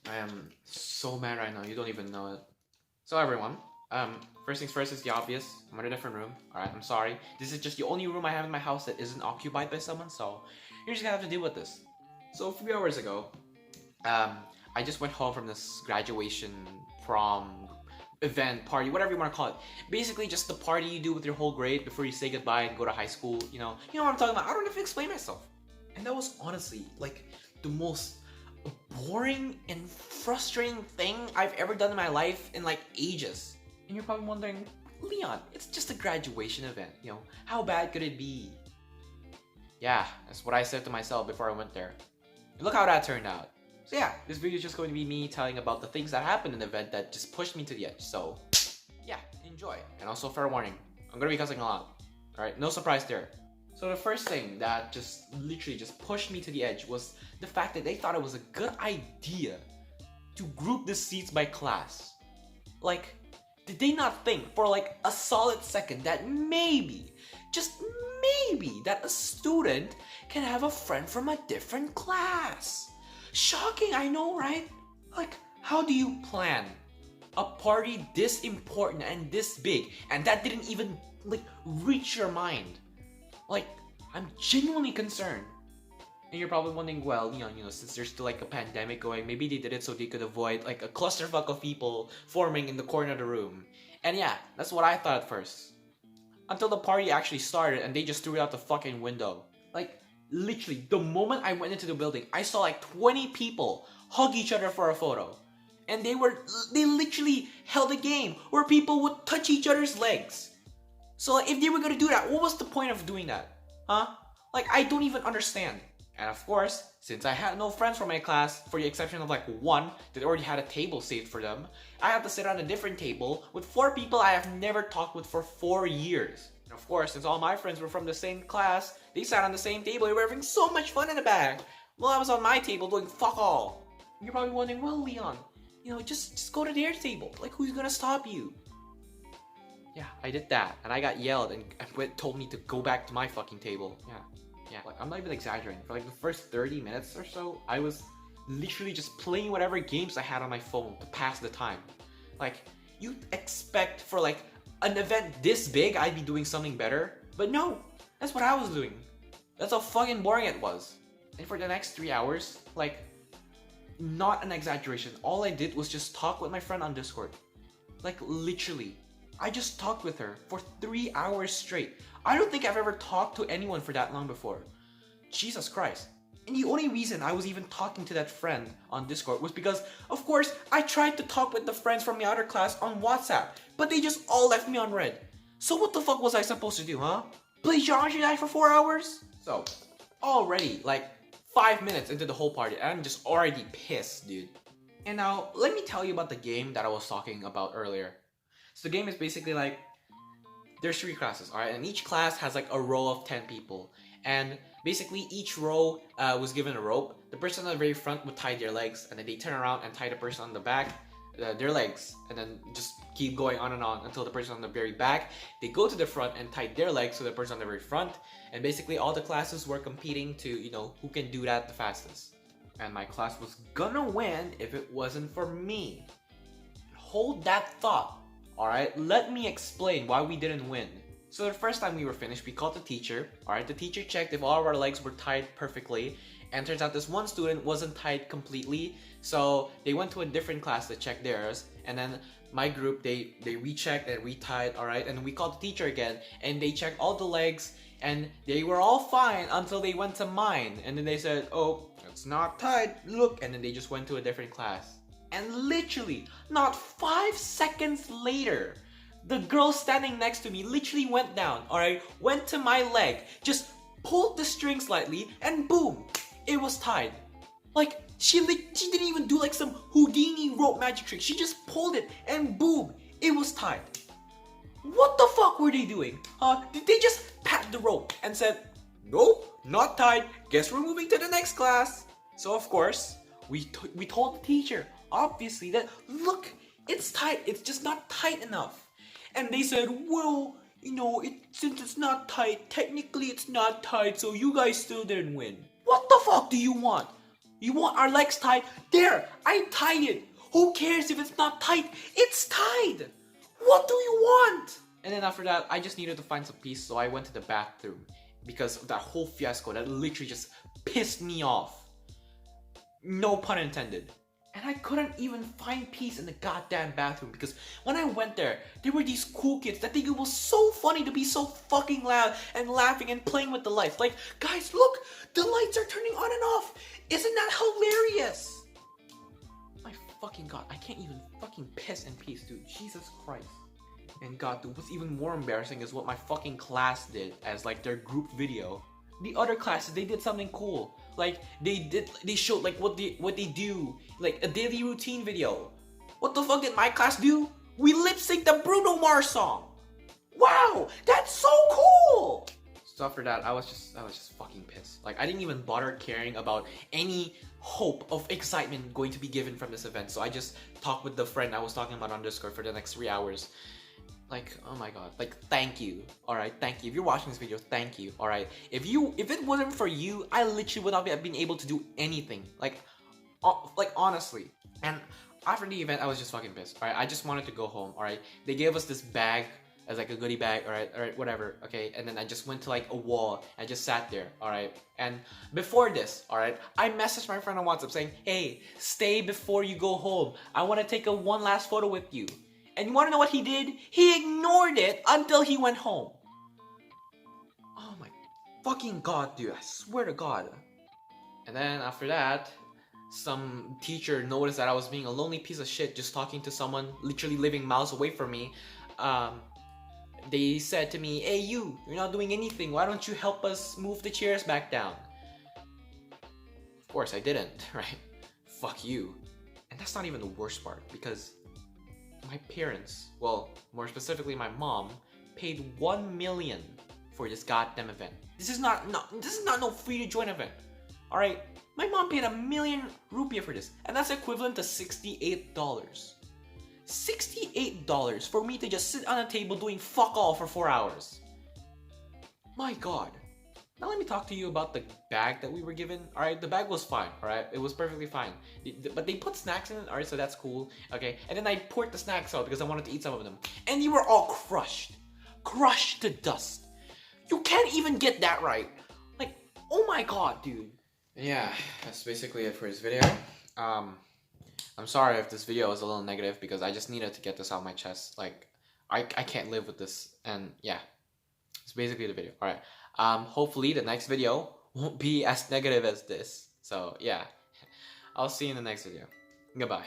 I am so mad right now. You don't even know it. So everyone, first things first is the obvious. I'm in a different room. All right, I'm sorry. This is just the only room I have in my house that isn't occupied by someone. So you're just gonna have to deal with this. So 3 hours ago, um, I just went home from this graduation, prom, event, party, whatever you want to call it. Basically, just the party you do with your whole grade before you say goodbye and go to high school. You know what I'm talking about. I don't have to explain myself. And that was honestly like the most boring and frustrating thing I've ever done in my life in like ages. And you're probably wondering, Leon, it's just a graduation event. How bad could it be? Yeah, that's what I said to myself before I went there. Look how that turned out. So yeah, this video is just going to be me telling about the things that happened in the event that just pushed me to the edge. So yeah, enjoy. And also fair warning, I'm gonna be cussing a lot. Alright, no surprise there. So the first thing that just literally just pushed me to the edge was the fact that they thought it was a good idea to group the seats by class. Like, did they not think for like a solid second that maybe, just maybe, that a student can have a friend from a different class? Shocking, I know, right? Like, how do you plan a party this important and this big and that didn't even like reach your mind? Like, I'm genuinely concerned. And you're probably wondering, well, Leon, since there's still like a pandemic going, maybe they did it so they could avoid like a clusterfuck of people forming in the corner of the room. And yeah, that's what I thought at first. Until the party actually started and they just threw it out the fucking window. Like, literally, the moment I went into the building, I saw like 20 people hug each other for a photo. And they literally held a game where people would touch each other's legs. So like, if they were gonna do that, what was the point of doing that? Huh? Like, I don't even understand. And of course, since I had no friends from my class, for the exception of like one that already had a table saved for them, I had to sit on a different table with 4 people I have never talked with for 4 years. And of course, since all my friends were from the same class, they sat on the same table. They were having so much fun in the back. While I was on my table doing fuck all. You're probably wondering, well, Leon, just go to their table. Like, who's gonna stop you? Yeah, I did that, and I got yelled and told me to go back to my fucking table. Yeah, like, I'm not even exaggerating. For like the first 30 minutes or so, I was literally just playing whatever games I had on my phone to pass the time. Like, you'd expect for like an event this big, I'd be doing something better, but no, that's what I was doing. That's how fucking boring it was. And for the next 3 hours, like, not an exaggeration, all I did was just talk with my friend on Discord. Like, literally. I just talked with her for 3 hours straight. I don't think I've ever talked to anyone for that long before. Jesus Christ. And the only reason I was even talking to that friend on Discord was because, of course, I tried to talk with the friends from the other class on WhatsApp, but they just all left me on red. So what the fuck was I supposed to do, huh? Play Geometry Dash for 4 hours? So, already, like, 5 minutes into the whole party, I'm just already pissed, dude. And now, let me tell you about the game that I was talking about earlier. So the game is basically like, there's 3 classes, alright? And each class has like a row of 10 people. And basically each row was given a rope. The person on the very front would tie their legs, and then they turn around and tie the person on the back, their legs. And then just keep going on and on until the person on the very back, they go to the front and tie their legs to the person on the very front. And basically all the classes were competing to, who can do that the fastest. And my class was gonna win if it wasn't for me. Hold that thought. Alright, let me explain why we didn't win. So the first time we were finished, we called the teacher. Alright, the teacher checked if all of our legs were tied perfectly. And turns out this one student wasn't tied completely. So they went to a different class to check theirs. And then my group, they rechecked and retied, alright? And we called the teacher again, and they checked all the legs, and they were all fine until they went to mine. And then they said, oh, it's not tied, look. And then they just went to a different class. And literally, not 5 seconds later, the girl standing next to me literally went down, alright? Went to my leg, just pulled the string slightly, and boom, it was tied. Like, she didn't even do like some Houdini rope magic trick. She just pulled it, and boom, it was tied. What the fuck were they doing? Did they just pat the rope and said, nope, not tied, guess we're moving to the next class? So of course, we told the teacher, obviously, that look, it's tight, it's just not tight enough. And they said, well, since it's not tight, technically it's not tight, so you guys still didn't win. What the fuck do you want? You want our legs tied? There, I tied it. Who cares if it's not tight? It's tied. What do you want? And then after that, I just needed to find some peace, so I went to the bathroom because of that whole fiasco that literally just pissed me off. No pun intended. And I couldn't even find peace in the goddamn bathroom because when I went there were these cool kids that think it was so funny to be so fucking loud and laughing and playing with the lights. Like, guys, look, the lights are turning on and off. Isn't that hilarious? My fucking god, I can't even fucking piss in peace, dude. Jesus Christ. And god, dude, what's even more embarrassing is what my fucking class did as like their group video. The other classes, they did something cool. Like they showed like what they do, like a daily routine video. What the fuck did my class do? We lip synced the Bruno Mars song. Wow, that's so cool. So after that, I was just fucking pissed. Like I didn't even bother caring about any hope of excitement going to be given from this event. So I just talked with the friend I was talking about on Discord for the next 3 hours. Like, oh my god, like, thank you, alright, thank you. If you're watching this video, thank you, alright. If it wasn't for you, I literally would not have been able to do anything, like honestly. And after the event, I was just fucking pissed, alright. I just wanted to go home, alright. They gave us this bag as like a goodie bag, alright, whatever, okay. And then I just went to like a wall, I just sat there, alright. And before this, alright, I messaged my friend on WhatsApp saying, hey, stay before you go home. I want to take one last photo with you. And you want to know what he did? He ignored it until he went home. Oh my fucking god, dude. I swear to god. And then after that, some teacher noticed that I was being a lonely piece of shit just talking to someone literally living miles away from me. They said to me, hey you're not doing anything. Why don't you help us move the chairs back down? Of course I didn't, right? Fuck you. And that's not even the worst part because my parents, well, more specifically my mom, paid 1 million for this goddamn event. This is not no free to join event. All right, my mom paid 1 million rupiah for this, and that's equivalent to $68. $68 for me to just sit on a table doing fuck all for 4 hours. My god. Now let me talk to you about the bag that we were given. Alright, the bag was fine, alright? It was perfectly fine. But they put snacks in it, alright, so that's cool. Okay, and then I poured the snacks out because I wanted to eat some of them. And you were all crushed. Crushed to dust. You can't even get that right. Like, oh my god, dude. Yeah, that's basically it for this video. I'm sorry if this video was a little negative because I just needed to get this out of my chest. Like, I can't live with this. And yeah, it's basically the video, alright. Hopefully the next video won't be as negative as this. So yeah, I'll see you in the next video. Goodbye.